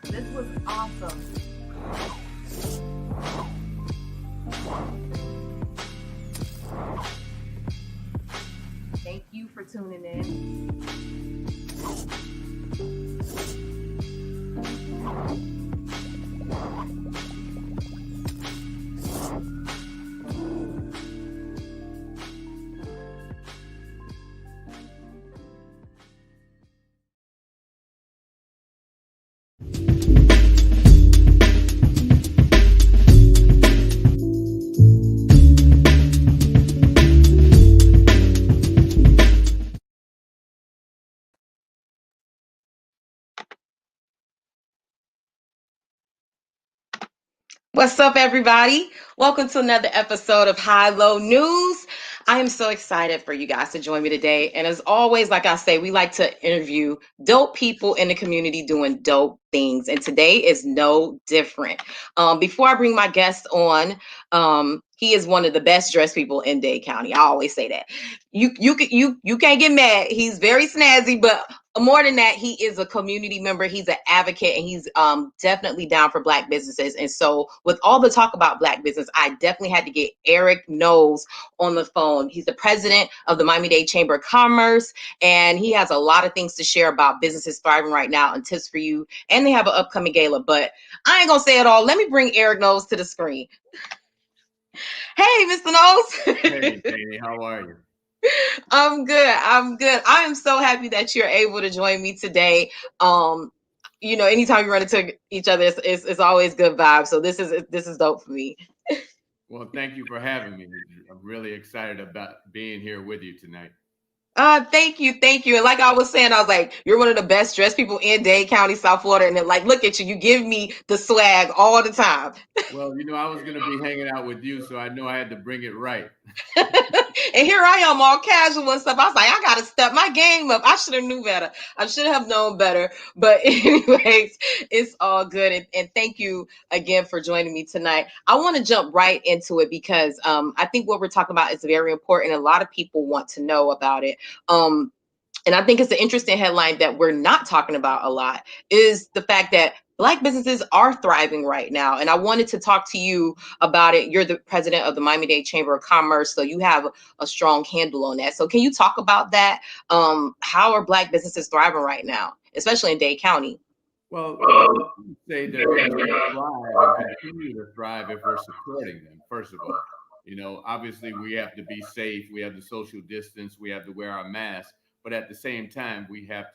This was awesome. Thank you for tuning in. What's up, everybody? Welcome to another episode of High Low News. I am so excited for you guys to join me today. And as always, like I say, we like to interview dope people in the community doing dope things. And today is no different. Before I bring my guest on, he is one of the best dressed people in Dade County. I always say that. You can't get mad. He's very snazzy, but more than that, he is a community member. He's an advocate, and he's definitely down for Black businesses. And so, with all the talk about Black business, I definitely had to get Eric Knowles on the phone. He's the president of the Miami-Dade Chamber of Commerce, and he has a lot of things to share about businesses thriving right now and tips for you. And they have an upcoming gala, but I ain't gonna say it all. Let me bring Eric Knowles to the screen. Hey, Mr. Knowles. Hey, Danny, how are you? I'm good. I'm good. I am so happy that you're able to join me today. Anytime you run into each other, it's always good vibes. So this is dope for me. Well, thank you for having me. I'm really excited about being here with you tonight. Thank you. And like I was saying, I was like, you're one of the best dressed people in Dade County, South Florida. And then, like, look at you. You give me the swag all the time. Well, I was going to be hanging out with you, so I know I had to bring it right. And here I am all casual and stuff. I was like, I gotta step my game up. I should have knew better. I should have known better. But anyways, it's all good. And thank you again for joining me tonight. I want to jump right into it because I think what we're talking about is very important. A lot of people want to know about it. And I think it's an interesting headline that we're not talking about a lot is the fact that Black businesses are thriving right now. And I wanted to talk to you about it. You're the president of the Miami-Dade Chamber of Commerce, so you have a strong handle on that. So can you talk about that? How are Black businesses thriving right now, especially in Dade County? Well, I would say that they thrive and continue to thrive if we're supporting them, first of all. Obviously, we have to be safe, we have the social distance, we have to wear our masks, but at the same time, we have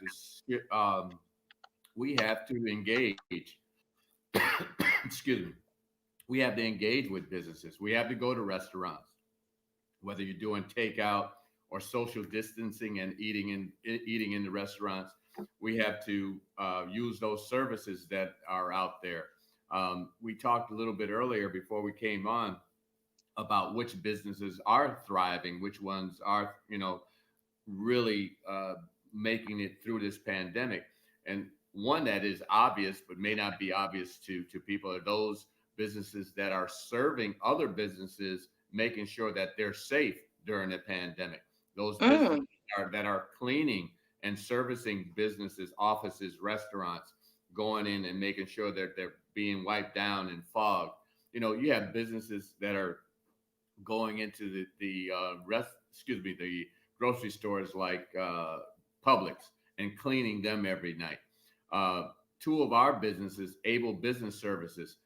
to engage. Excuse me. We have to engage with businesses. We have to go to restaurants, whether you're doing takeout or social distancing and eating in the restaurants. We have to use those services that are out there. We talked a little bit earlier before we came on about which businesses are thriving, which ones are, really making it through this pandemic. And one that is obvious, but may not be obvious to people, are those businesses that are serving other businesses, making sure that they're safe during the pandemic. Those businesses Mm. that are cleaning and servicing businesses, offices, restaurants, going in and making sure that they're being wiped down and fogged. You have businesses that are going into the grocery stores like Publix and cleaning them every night. Two of our businesses, Able Business Services,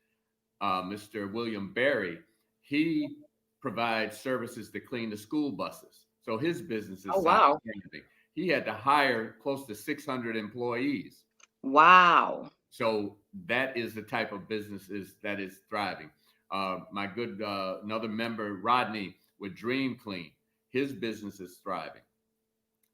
Mr. William Berry, he provides services to clean the school buses. So his business Oh, is wow. thriving. He had to hire close to 600 employees. Wow. So that is the type of businesses that is thriving. My good another member, Rodney, with Dream Clean, his business is thriving.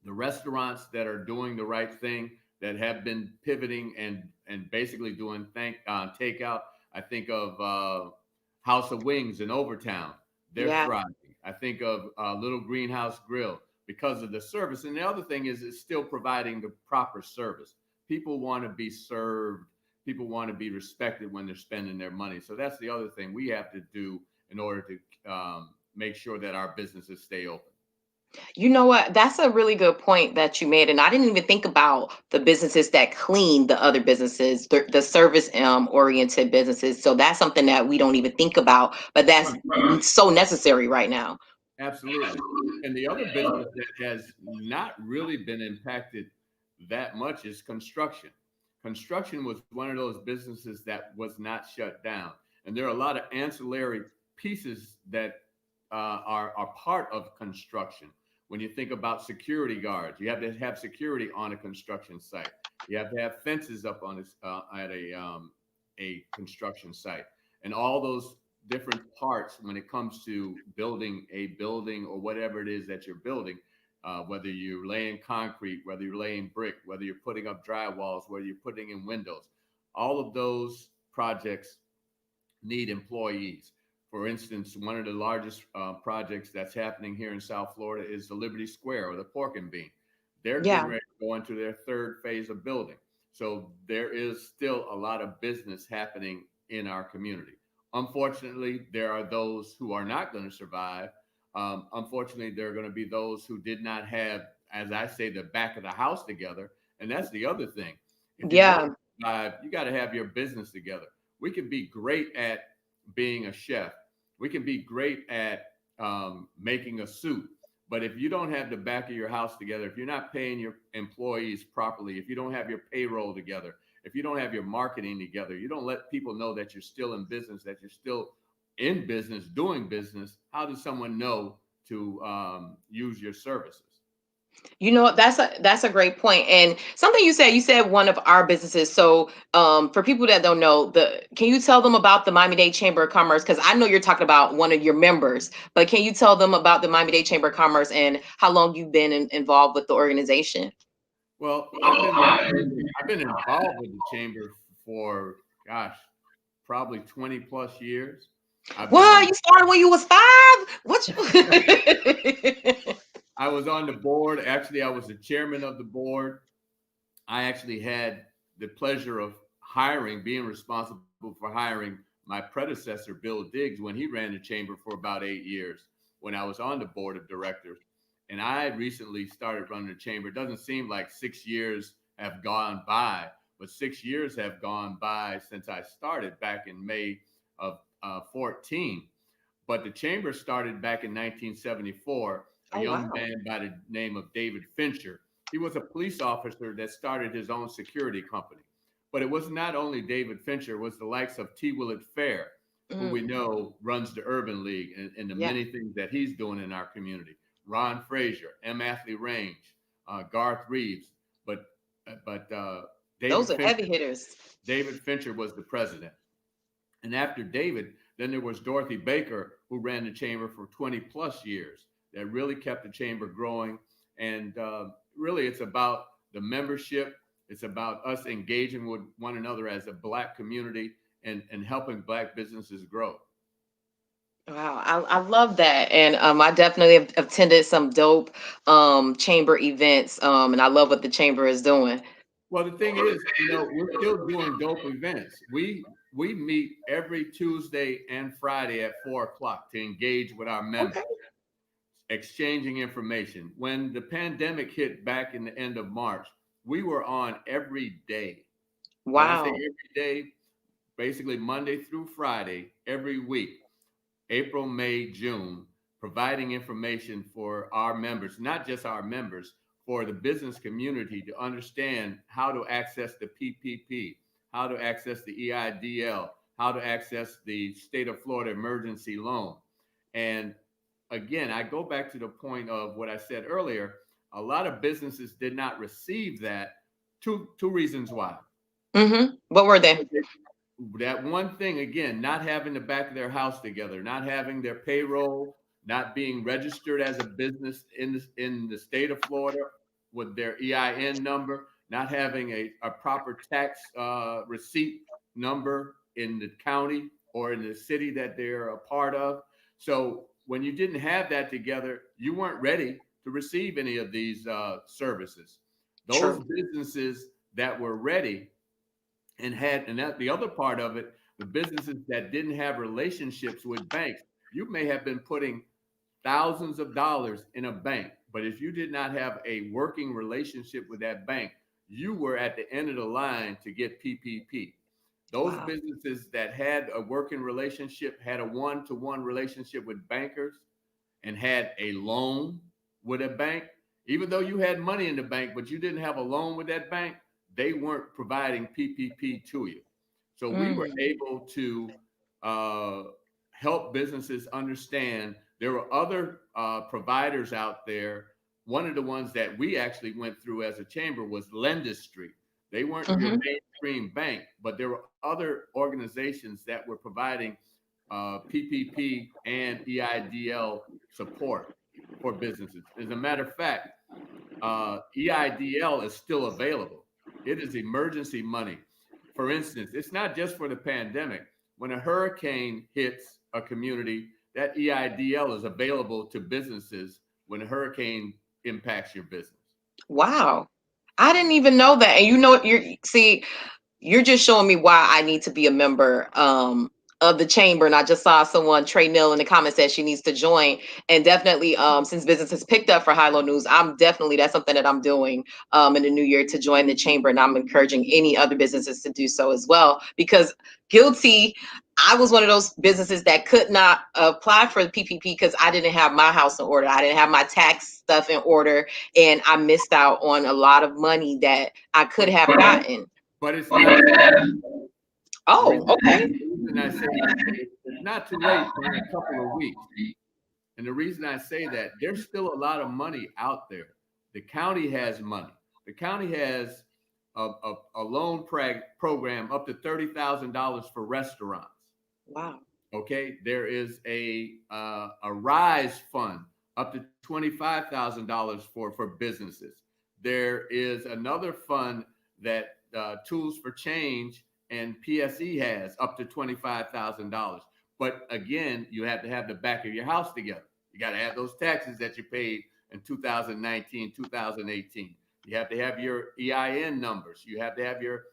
The restaurants that are doing the right thing, that have been pivoting and basically doing takeout. I think of House of Wings in Overtown. They're Yeah. thriving. I think of Little Greenhouse Grill because of the service. And the other thing is it's still providing the proper service. People want to be served. People want to be respected when they're spending their money. So that's the other thing we have to do in order to make sure that our businesses stay open. You know what? That's a really good point that you made. And I didn't even think about the businesses that clean the other businesses, the service oriented businesses. So that's something that we don't even think about, but that's Right. so necessary right now. Absolutely. And the other business that has not really been impacted that much is construction. Construction was one of those businesses that was not shut down. And there are a lot of ancillary pieces that are part of construction. When you think about security guards, you have to have security on a construction site. You have to have fences up on at a construction site, and all those different parts when it comes to building a building or whatever it is that you're building, whether you're laying concrete, whether you're laying brick, whether you're putting up drywalls, whether you're putting in windows, all of those projects need employees. For instance, one of the largest projects that's happening here in South Florida is the Liberty Square or the Pork and Bean. They're getting Yeah. ready to go into their third phase of building. So there is still a lot of business happening in our community. Unfortunately, there are those who are not going to survive. Unfortunately, there are going to be those who did not have, as I say, the back of the house together. And that's the other thing. If you're going Yeah. to survive, you got to have your business together. We can be great at being a chef. We can be great at making a suit. But if you don't have the back of your house together, if you're not paying your employees properly, if you don't have your payroll together, if you don't have your marketing together, you don't let people know that you're still in business, that you're still in business, doing business, how does someone know to use your services? You know, that's a great point. And something you said one of our businesses. So for people that don't know, can you tell them about the Miami-Dade Chamber of Commerce? Because I know you're talking about one of your members, but can you tell them about the Miami-Dade Chamber of Commerce and how long you've been involved with the organization? Well, I've been involved with the chamber for gosh, probably 20 plus years. I've been Well, on you started when you was 5. What you I was on the board. Actually, I was the chairman of the board. I actually had the pleasure of being responsible for hiring my predecessor, Bill Diggs, when he ran the chamber for about 8 years when I was on the board of directors. And I recently started running the chamber. It doesn't seem like 6 years have gone by, but 6 years have gone by since I started back in May of 14. But the chamber started back in 1974. A Oh young wow. man by the name of David Fincher. He was a police officer that started his own security company. But it was not only David Fincher, it was the likes of T. Willett Fair, who we Mm, know runs the Urban League and the yeah. many things that he's doing in our community. Ron Frazier, M. Athley Range, Garth Reeves. But but David Those are heavy Fincher, hitters. David Fincher was the president. And after David, then there was Dorothy Baker, who ran the chamber for 20 plus years, that really kept the chamber growing. And really, it's about the membership. It's about us engaging with one another as a Black community and helping Black businesses grow. Wow, I love that, and I definitely have attended some dope chamber events, and I love what the chamber is doing. Well, the thing is, we're still doing dope events. We meet every Tuesday and Friday at 4 o'clock to engage with our Okay. members, exchanging information. When the pandemic hit back in the end of March, we were on every day. When I say Wow. every day, basically Monday through Friday, every week, April, May, June, providing information for our members, not just our members, for the business community to understand how to access the PPP, how to access the EIDL, how to access the state of Florida emergency loan. And again, I go back to the point of what I said earlier. A lot of businesses did not receive that. Two reasons why. What were they? Because that one thing again, not having the back of their house together, not having their payroll, not being registered as a business in the state of Florida with their EIN number, not having a proper tax receipt number in the county or in the city that they're a part of. So when you didn't have that together, you weren't ready to receive any of these services. Those True. businesses that were ready and that the other part of it, the businesses that didn't have relationships with banks, you may have been putting thousands of dollars in a bank, But if you did not have a working relationship with that bank, you were at the end of the line to get PPP. Those Wow. businesses that had a working relationship, had a one-to-one relationship with bankers, and had a loan with a bank, even though you had money in the bank, but you didn't have a loan with that bank, they weren't providing PPP to you. So we were Mm. able to uh, help businesses understand there were other providers out there. One of the ones that we actually went through as a chamber was Lendistry. They weren't your Hmm. mainstream bank, but there were other organizations that were providing PPP and EIDL support for businesses. As a matter of fact, EIDL is still available. It is emergency money. For instance, it's not just for the pandemic. When a hurricane hits a community, that EIDL is available to businesses when a hurricane impacts your business. Wow. I didn't even know that. And you're just showing me why I need to be a member of the chamber. And I just saw someone, Trey Neal, in the comments said she needs to join. And definitely, since business has picked up for High Low News, that's something that I'm doing in the new year to join the chamber. And I'm encouraging any other businesses to do so as well. Because guilty, I was one of those businesses that could not apply for the PPP because I didn't have my house in order. I didn't have my tax stuff in order. And I missed out on a lot of money that I could But have gotten. but it's not too late. The Oh, reason, okay. the reason I say it's not too late in a couple of weeks. And the reason I say that, there's still a lot of money out there. The county has money. The county has a loan program up to $30,000 for restaurants. Wow. Okay, there is a rise fund up to $25,000 for businesses. There is another fund that Tools for Change and PSE has up to $25,000. But again, you have to have the back of your house together. You got to have those taxes that you paid in 2019, 2018. You have to have your EIN numbers. You have to have your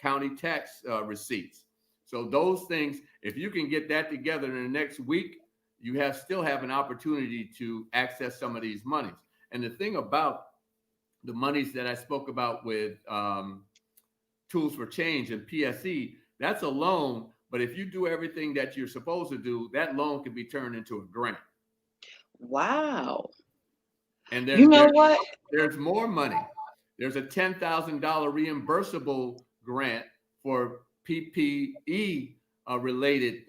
county tax receipts. So those things, if you can get that together in the next week, you still have an opportunity to access some of these monies. And the thing about the monies that I spoke about with Tools for Change and PSE, that's a loan. But if you do everything that you're supposed to do, that loan can be turned into a grant. Wow. And You know what? there's more money. There's a $10,000 reimbursable grant for PPE related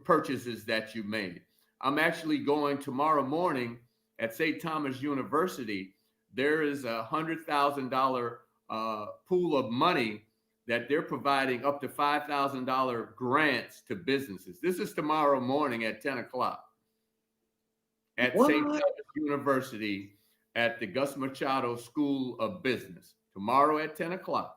purchases that you made. I'm actually going tomorrow morning at St. Thomas University. There is $100,000 pool of money that they're providing up to $5,000 grants to businesses. This is tomorrow morning at 10 o'clock at St. What? Thomas University at the Gus Machado School of Business. Tomorrow at 10 o'clock,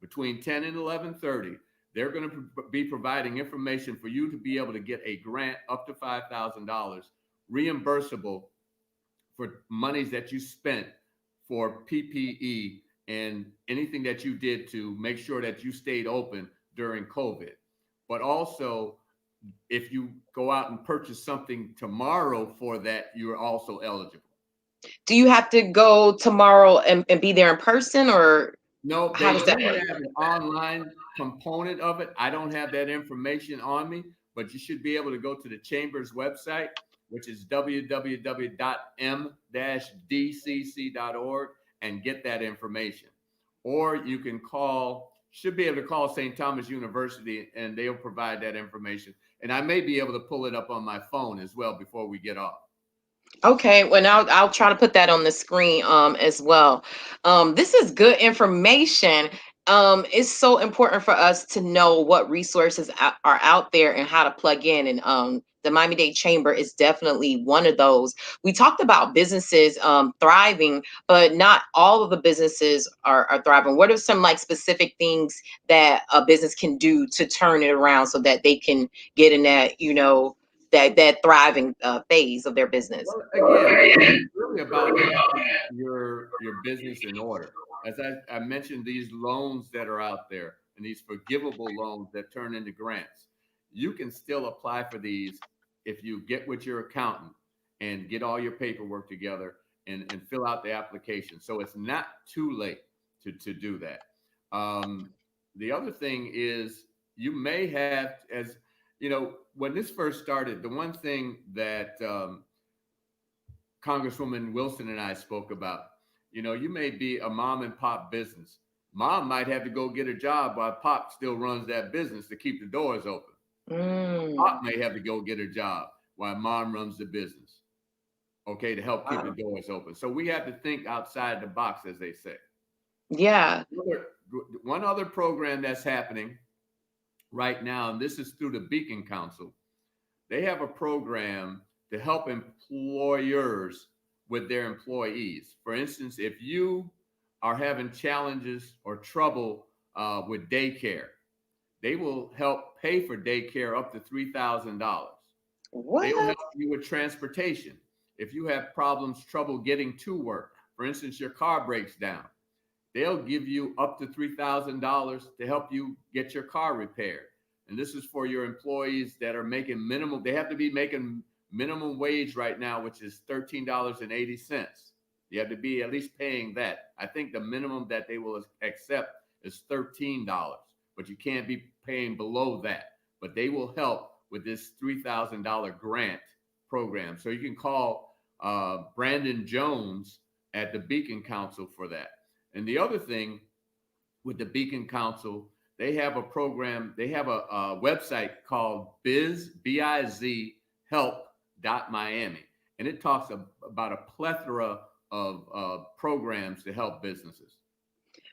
between 10 and 11:30, they're going to be providing information for you to be able to get a grant up to $5,000 reimbursable for monies that you spent for PPE and anything that you did to make sure that you stayed open during COVID. But also, if you go out and purchase something tomorrow for that, you're also eligible. Do you have to go tomorrow and be there in person, or No, how they does that do work? have an online component of it. I don't have that information on me, but you should be able to go to the Chamber's website, which is www.m-dcc.org, and get that information. Or you can should be able to call St. Thomas University and they'll provide that information. And I may be able to pull it up on my phone as well before we get off. Okay, well now I'll try to put that on the screen as well. This is good information. It's so important for us to know what resources are out there and how to plug in. And the Miami-Dade Chamber is definitely one of those. We talked about businesses thriving, but not all of the businesses are thriving. What are some like specific things that a business can do to turn it around so that they can get in that, that thriving phase of their business? Well, again, it's really about having your business in order. As I mentioned, these loans that are out there and these forgivable loans that turn into grants, you can still apply for these if you get with your accountant and get all your paperwork together and fill out the application. So it's not too late to do that. Um, the other thing is you may have, as you know, when this first started, the one thing that Congresswoman Wilson and I spoke about, you may be a mom and pop business. Mom might have to go get a job while pop still runs that business to keep the doors open. Pop Mm. may have to go get a job while mom runs the business, okay, to help keep the Wow. doors open. So we have to think outside the box, as they say. Yeah. Another- One other program that's happening right now, and this is through the Beacon Council, they have a program to help employers with their employees. For instance, if you are having challenges or trouble with daycare, they will help pay for daycare up to $3,000. They will What? help you with transportation. If you have problems, trouble getting to work, for instance, your car breaks down, they'll give you up to $3,000 to help you get your car repaired. And this is for your employees that are making minimum, they have to be making minimum wage right now, which is $13.80. You have to be at least paying that. I think the minimum that they will accept is $13, but you can't be paying below that. But they will help with this $3,000 grant program. So you can call Brandon Jones at the Beacon Council for that. And the other thing with the Beacon Council, they have a program, they have a website called Biz Help.Miami. And it talks about a plethora of programs to help businesses.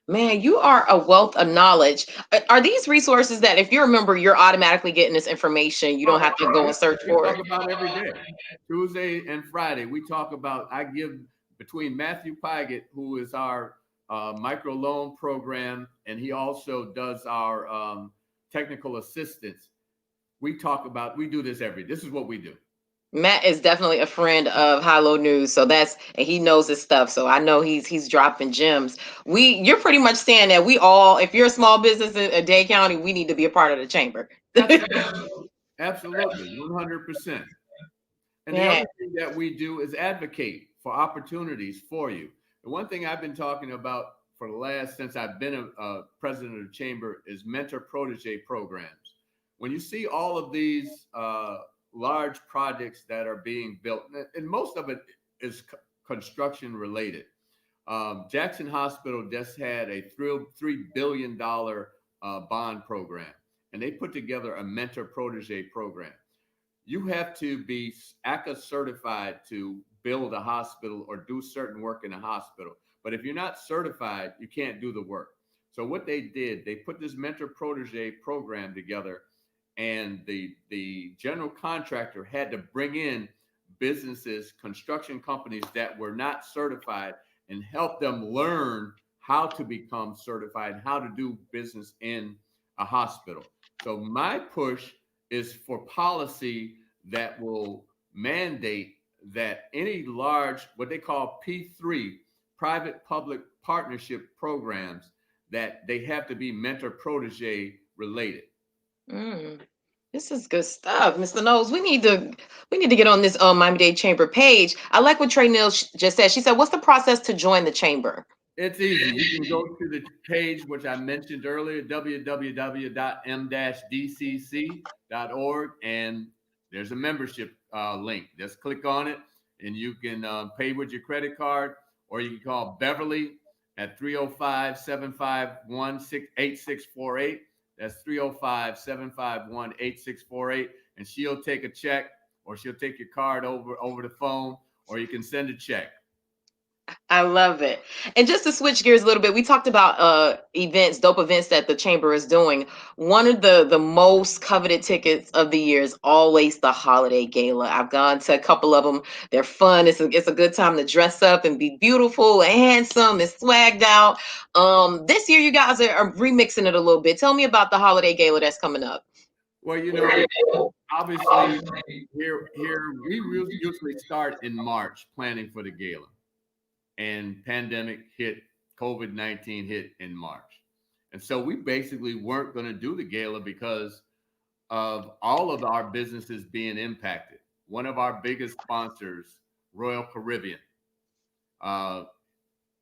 Man, you are a wealth of knowledge. Are these resources that if you're a member, you're automatically getting this information? You don't Oh, have to go and search we for talk it? about every day. Tuesday and Friday, we talk about, I give between Matthew Pygott, who is our micro loan program, and he also does our technical assistance. We do this this is what we do. Matt is definitely a friend of High Low News, so that's and he knows his stuff. So I know he's dropping gems. You're pretty much saying that we all, if you're a small business in Dade County, we need to be a part of the chamber. Absolutely. Absolutely. 100%. And the Man, other thing that we do is advocate for opportunities for you. The one thing I've been talking about for the last, since I've been a president of the chamber, is mentor protege programs. When you see all of these large projects that are being built, and most of it is construction related. Jackson Hospital just had a $3 billion bond program, and they put together a mentor protege program. You have to be ACA certified to build a hospital or do certain work in a hospital. But if you're not certified, you can't do the work. So what they did, they put this mentor protege program together, and the general contractor had to bring in businesses, construction companies that were not certified, and help them learn how to become certified, how to do business in a hospital. So my push is for policy that will mandate that any large, what they call P3, private public partnership programs, that they have to be mentor protege related. mm, this is good stuff, Mr. Knowles. We need to get on this Miami-Dade Chamber page. I like what Trey Nils just said. She said, "What's the process to join the chamber?" It's easy. You can go to the page, which I mentioned earlier, www.m-dcc.org, and there's a membership link. Just click on it, and you can pay with your credit card, or you can call Beverly at 305-751-8648. That's 305-751-8648, and she'll take a check, or she'll take your card over the phone, or you can send a check. I love it. And just to switch gears a little bit, we talked about events, dope events that the chamber is doing. One of the most coveted tickets of the year is always the holiday gala. I've gone to a couple of them. They're fun. It's a good time to dress up and be beautiful and handsome and swagged out. This year you guys are remixing it a little bit. Tell me about the holiday gala that's coming up. Well, obviously, here we usually start in March planning for the gala, and pandemic hit, COVID-19 hit in March, and so we basically weren't going to do the gala because of all of our businesses being impacted. one of our biggest sponsors, Royal Caribbean. Uh,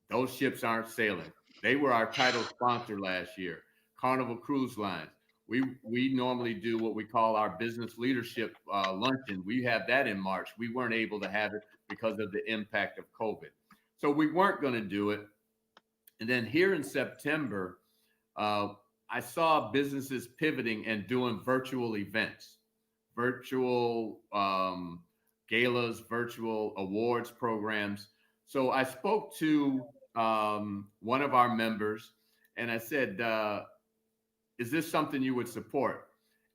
those ships aren't sailing. They were our title sponsor last year. Carnival Cruise Lines. We normally do what we call our business leadership luncheon. We have that in March. We weren't able to have it because of the impact of COVID. So we weren't going to do it. And then here in September, uh, I saw businesses pivoting and doing virtual events, virtual galas, virtual awards programs. So I spoke to one of our members and I said, is this something you would support?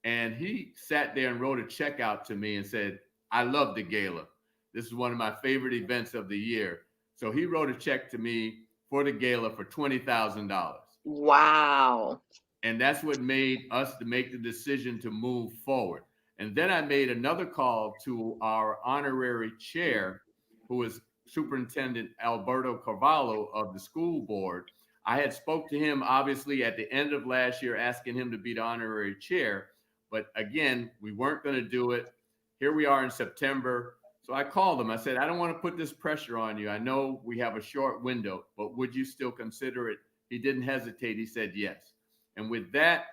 And he sat there and wrote a check out to me and said, I love the gala. This is one of my favorite events of the year. So he wrote a check to me for the gala for $20,000. Wow. And that's what made us to make the decision to move forward. And then I made another call to our honorary chair, who is Superintendent Alberto Carvalho of the school board. I had spoke to him obviously at the end of last year, asking him to be the honorary chair. But again, we weren't going to do it. Here we are in September. So I called him. I said, I don't want to put this pressure on you. I know we have a short window, but would you still consider it? He didn't hesitate. He said yes. And with that,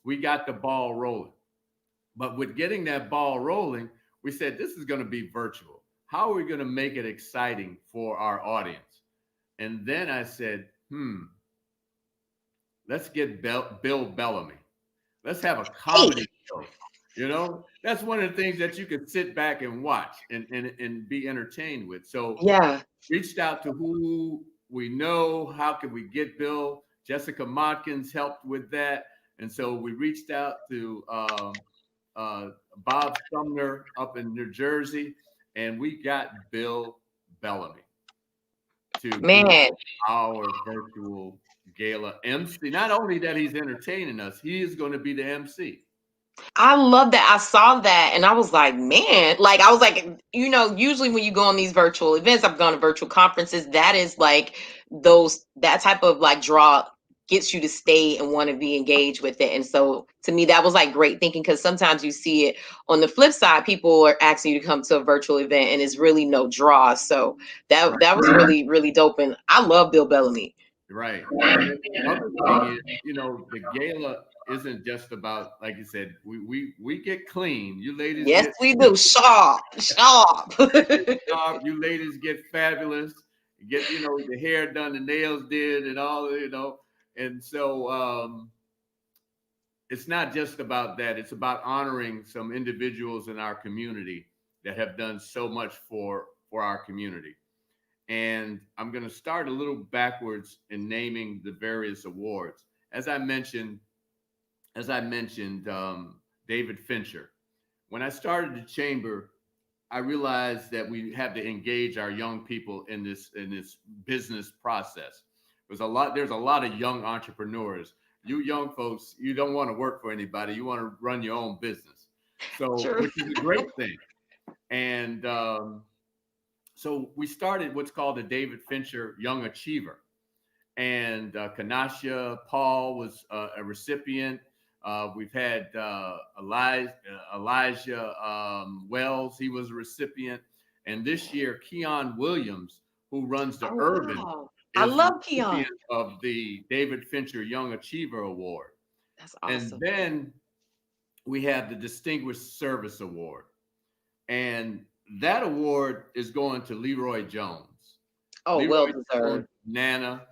we got the ball rolling. But with getting that ball rolling, we said, this is going to be virtual. How are we going to make it exciting for our audience? And then I said, let's get Bill Bellamy. Let's have a comedy show. You know, that's one of the things that you could sit back and watch and be entertained with. So Yeah. reached out to who we know. How could we get Bill? Jessica Motkins helped with that. And so we reached out to Bob Sumner up in New Jersey, and we got Bill Bellamy to be Man, our virtual gala MC. Not only that he's entertaining us, he is going to be the MC. I love that. I saw that and I was like, man, like I was like, usually when you go on these virtual events, I've gone to virtual conferences, that is like that type of like draw gets you to stay and want to be engaged with it. And so to me, that was like great thinking, because sometimes you see it on the flip side, people are asking you to come to a virtual event and it's really no draw. So that was really, really dope. And I love Bill Bellamy. Right. And then the other thing is, the gala isn't just about, like you said, we get clean. You ladies Yes, get we do. Sharp, sharp. sharp. You ladies get fabulous. You get, the hair done, the nails did, and all. And so it's not just about that. It's about honoring some individuals in our community that have done so much for our community. And I'm going to start a little backwards in naming the various awards. As I mentioned, David Fincher. When I started the chamber, I realized that we have to engage our young people in this business process. There's a lot of young entrepreneurs. You young folks, you don't want to work for anybody. You want to run your own business. So, True. which is a great thing. And so we started what's called the David Fincher Young Achiever. And Kanasha Paul was a recipient. We've had Elijah Wells, he was a recipient. And this year, Keon Williams, who runs the Urban, Wow. I is the love Keon. recipient of the David Fincher Young Achiever Award. That's And awesome. then we have the Distinguished Service Award. And that award is going to Leroy Jones. Oh, Leroy well Jones, deserved. Nana,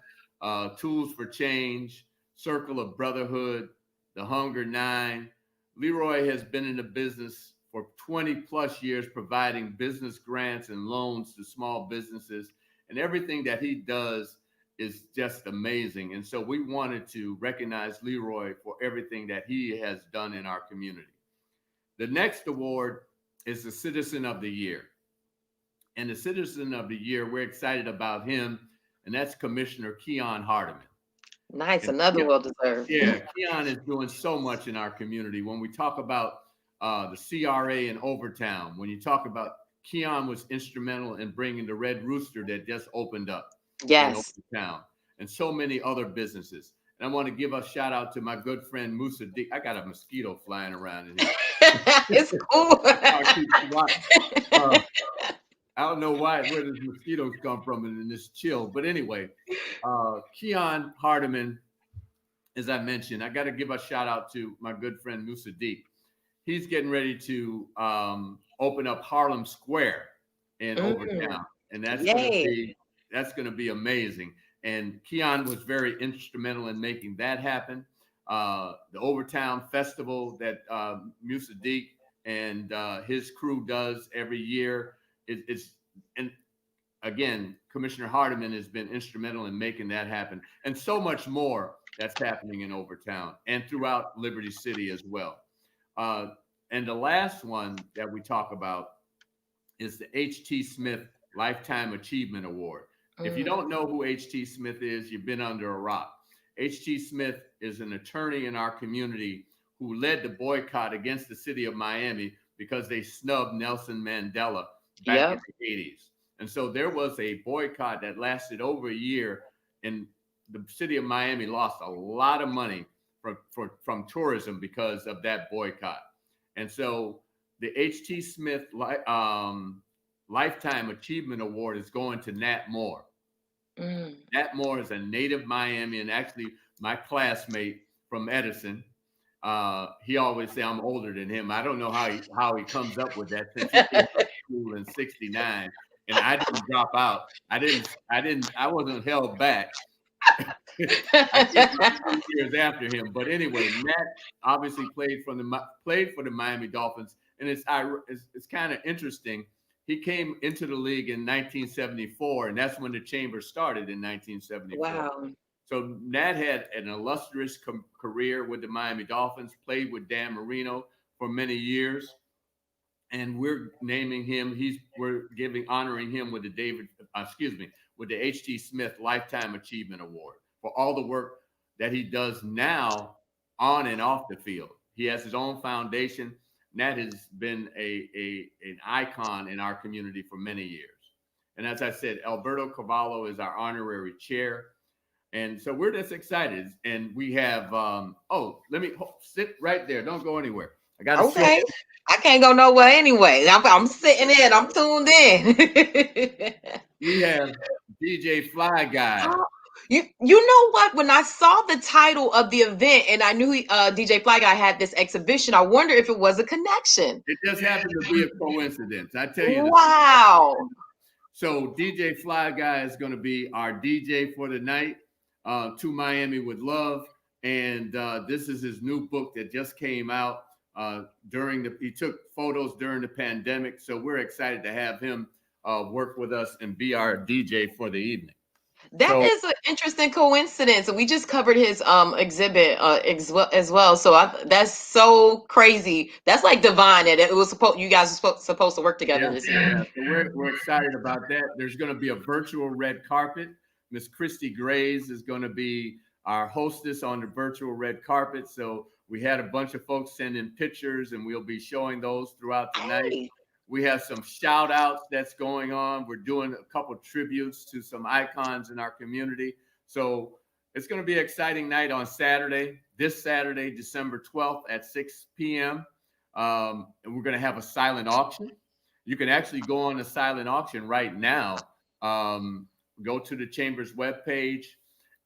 Tools for Change, Circle of Brotherhood, The Hunger Nine. Leroy has been in the business for 20 plus years, providing business grants and loans to small businesses. And everything that he does is just amazing. And so we wanted to recognize Leroy for everything that he has done in our community. The next award is the Citizen of the Year. And the Citizen of the Year, we're excited about him, and that's Commissioner Keon Hardiman. Nice. And Another well deserved. yeah, Keon is doing so much in our community. When we talk about the CRA in Overtown, when you talk about Keon was instrumental in bringing the Red Rooster that just opened up in Yes. Overtown, and so many other businesses. And I want to give a shout out to my good friend Musa D. I got a mosquito flying around in here. It's cool. I keep swatting. Uh, I don't know where these mosquitoes come from in this chill. But anyway, Keon Hardiman, as I mentioned, I got to give a shout out to my good friend Musa D. He's getting ready to open up Harlem Square in Mm, Overtown, and yay. that's gonna be amazing. And Keon was very instrumental in making that happen. The Overtown Festival that Musa Deke and his crew does every year is and again, Commissioner Hardiman has been instrumental in making that happen, and so much more that's happening in Overtown and throughout Liberty City as well. Uh, and the last one that we talk about is the H.T. Smith Lifetime Achievement Award. If you Mm, don't know who H.T. Smith is, you've been under a rock. H.T. Smith is an attorney in our community who led the boycott against the city of Miami because they snubbed Nelson Mandela back in yep. the 80s. And so there was a boycott that lasted over a year, and the city of Miami lost a lot of money from tourism because of that boycott. And so the H.T. Smith Lifetime Achievement Award is going to Nat Moore. Mm. Nat Moore is a native Miami, and actually my classmate from Edison. He always say I'm older than him. I don't know how he comes up with that since he came out of school in '69, and I didn't drop out. I wasn't held back. I came up 2 years after him. But anyway, Matt obviously played for the Miami Dolphins, and it's kind of interesting. He came into the league in 1974, and that's when the chamber started in 1974. Wow. So Nat had an illustrious career with the Miami Dolphins, played with Dan Marino for many years, and we're naming him. Honoring him with the with the H.T. Smith Lifetime Achievement Award for all the work that he does now on and off the field. He has his own foundation. Nat has been an icon in our community for many years. And as I said, Alberto Cavallo is our honorary chair. And so we're just excited. And we have, let me sit right there. Don't go anywhere. I got to show Okay. I can't go nowhere anyway. I'm sitting in. I'm tuned in. we have DJ Fly Guy. Oh, you know what? When I saw the title of the event and I knew DJ Fly Guy had this exhibition, I wonder if it was a connection. It just happened to be a coincidence. I tell you the truth. Wow. So DJ Fly Guy is going to be our DJ for the night. To Miami with Love, and this is his new book that just came out. He took photos during the pandemic, so we're excited to have him work with us and be our DJ for the evening. That So is an interesting coincidence. We just covered his exhibit as well. So that's so crazy. That's like divine that it was supposed you guys were supposed to work together yeah, this year. yeah. So we're excited about that. There's going to be a virtual red carpet. Miss Christy Grays is going to be our hostess on the virtual red carpet. So we had a bunch of folks send in pictures, and we'll be showing those throughout the night. Hey. We have some shout outs that's going on. We're doing a couple tributes to some icons in our community. So it's going to be an exciting night on Saturday, this Saturday, December 12th at 6 p.m. And we're going to have a silent auction. You can actually go on the silent auction right now. Go to the Chamber's webpage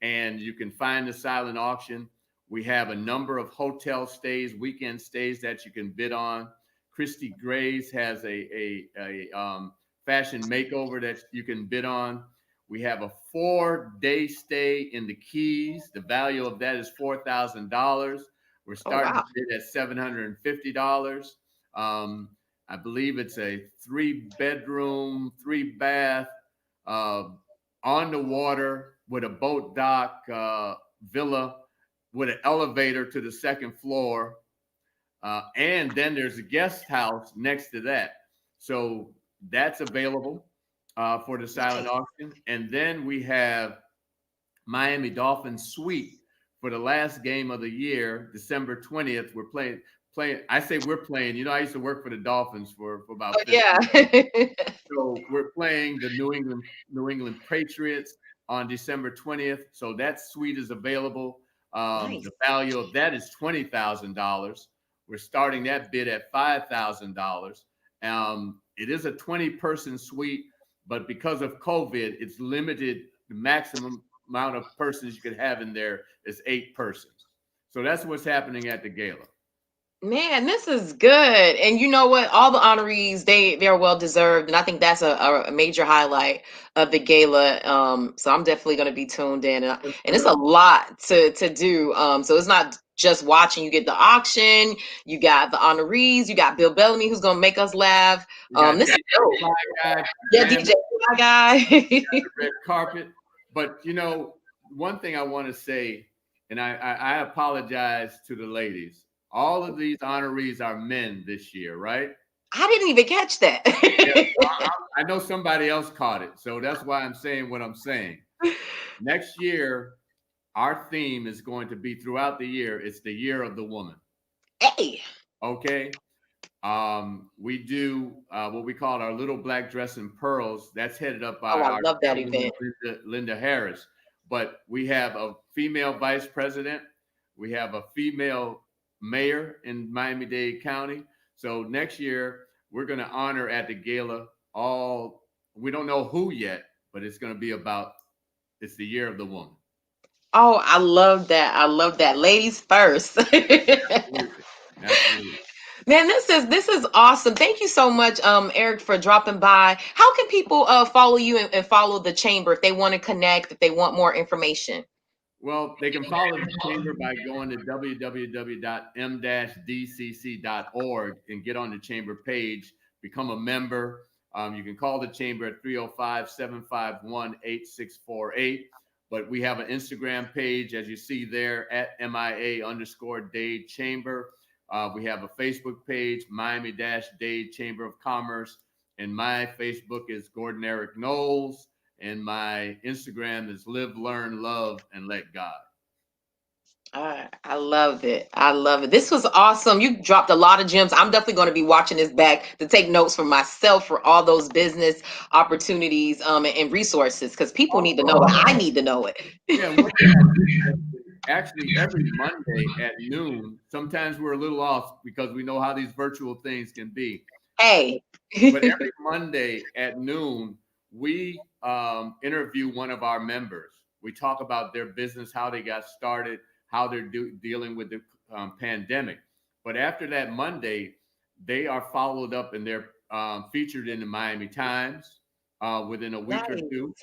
and you can find the silent auction. We have a number of hotel stays, weekend stays that you can bid on. Christy Grays has a fashion makeover that you can bid on. We have a 4-day stay in the Keys. The value of that is $4,000. We're starting to bid at $750. I believe it's a 3-bedroom, 3-bath, on the water with a boat dock villa with an elevator to the second floor. And then there's a guest house next to that. So that's available for the silent auction. And then we have Miami Dolphins Suite for the last game of the year, December 20th. We're playing. I say we're playing. You know, I used to work for the Dolphins for about 15 years. So we're playing the New England Patriots on December 20th. So that suite is available. Nice. The value of that is $20,000. We're starting that bid at $5,000. It is a 20-person suite, but because of COVID, it's limited. The maximum amount of persons you could have in there is 8 persons. So that's what's happening at the gala. Man, this is good. And you know what? All the honorees, they're well deserved. And I think that's a major highlight of the gala. So I'm definitely gonna be tuned in. And it's a lot to do. So it's not just watching. You get the auction, you got the honorees, you got Bill Bellamy who's gonna make us laugh. We got This is DJ dope. Fly Guy, Yeah, Graham, DJ guy. the red carpet. But one thing I want to say, and I apologize to the ladies. All of these honorees are men this year, right? I didn't even catch that. Yeah, I know somebody else caught it, so that's why I'm saying what I'm saying. Next year, our theme is going to be throughout the year. It's the year of the woman. Hey. Okay. We do what we call our little black dress and pearls. That's headed up by Oh, I our love that chairwoman, event. Linda Harris. But we have a female vice president. We have a female mayor in Miami-Dade County. So next year, we're going to honor at the gala we don't know who yet, but it's going to be it's the year of the woman. Oh, I love that. I love that. Ladies first. Absolutely. Absolutely. Man, this is awesome. Thank you so much, Eric, for dropping by. How can people follow you and follow the chamber if they want to connect, if they want more information? Well, they can follow the chamber by going to www.m-dcc.org and get on the chamber page, become a member. You can call the chamber at 305-751-8648. But we have an Instagram page, as you see there, at MIA_Dade Chamber. We have a Facebook page, Miami-Dade Chamber of Commerce. And my Facebook is Gordon Eric Knowles. And my Instagram is Live, Learn, Love, and Let God. I love it. I love it. This was awesome. You dropped a lot of gems. I'm definitely going to be watching this back to take notes for myself for all those business opportunities and resources because people need to know it. I need to know it. Yeah, one thing I do actually every Monday at noon. Sometimes we're a little off because we know how these virtual things can be. Hey. But every Monday at noon, we interview one of our members. We talk about their business, how they got started, how they're dealing with the pandemic. But after that Monday, they are followed up and they're featured in the Miami Times within a week or two.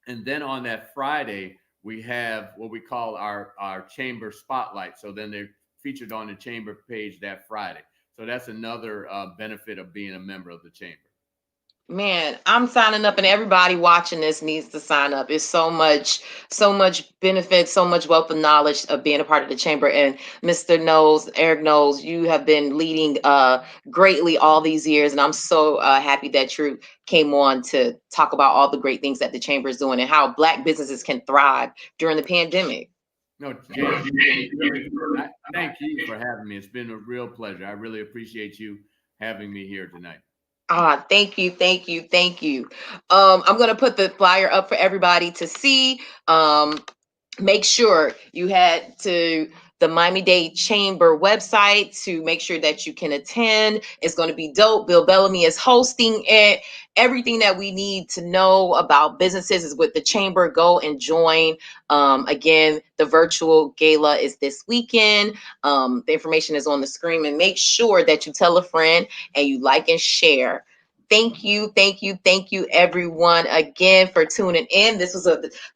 And then on that Friday, we have what we call our chamber spotlight. So then they're featured on the chamber page that Friday. So that's another benefit of being a member of the chamber. Man, I'm signing up, and everybody watching this needs to sign up. It's so much benefit, so much wealth of knowledge of being a part of the chamber. And Mr. Knowles, Eric Knowles, you have been leading greatly all these years, and I'm so happy that you came on to talk about all the great things that the chamber is doing and how Black businesses can thrive during the pandemic. No, thank you for having me. It's been a real pleasure. I really appreciate you having me here tonight. Thank you, thank you, thank you. I'm gonna put the flyer up for everybody to see. Make sure you head to the Miami-Dade Chamber website to make sure that you can attend. It's going to be dope. Bill Bellamy is hosting it. Everything that we need to know about businesses is with the chamber. Go and join. Again, the virtual gala is this weekend. The information is on the screen, and make sure that you tell a friend and you like and share. Thank you, thank you, thank you, everyone, again for tuning in. This was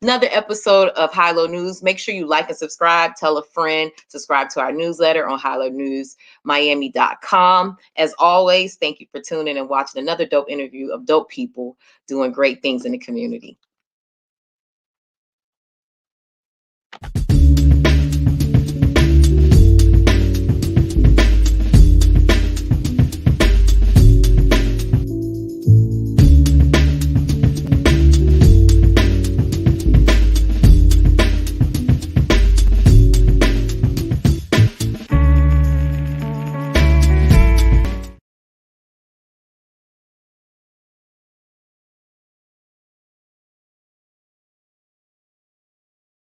another episode of High Low News. Make sure you like and subscribe. Tell a friend. Subscribe to our newsletter on highlowNewsMiami.com. As always, thank you for tuning and watching another dope interview of dope people doing great things in the community.